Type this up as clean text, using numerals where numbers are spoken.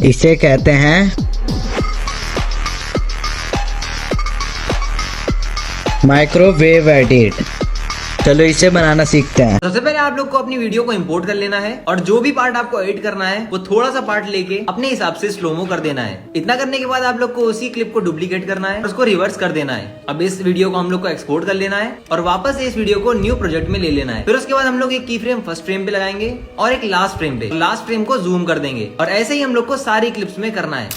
इसे कहते हैं माइक्रोवेव एडिट। चलो इसे बनाना सीखते हैं। सबसे पहले आप लोग को अपनी वीडियो को इंपोर्ट कर लेना है और जो भी पार्ट आपको एडिट करना है वो थोड़ा सा पार्ट लेके अपने हिसाब से स्लोमो कर देना है। इतना करने के बाद आप लोग को उसी क्लिप को डुप्लीकेट करना है और उसको रिवर्स कर देना है। अब इस वीडियो को हम लोग को एक्सपोर्ट कर लेना है और वापस से इस वीडियो को न्यू प्रोजेक्ट में ले लेना है। फिर उसके बाद हम लोग एक की फ्रेम फर्स्ट फ्रेम पे लगाएंगे और एक लास्ट फ्रेम पे। लास्ट फ्रेम को जूम कर देंगे और ऐसे ही हम लोग को सारी क्लिप्स में करना है।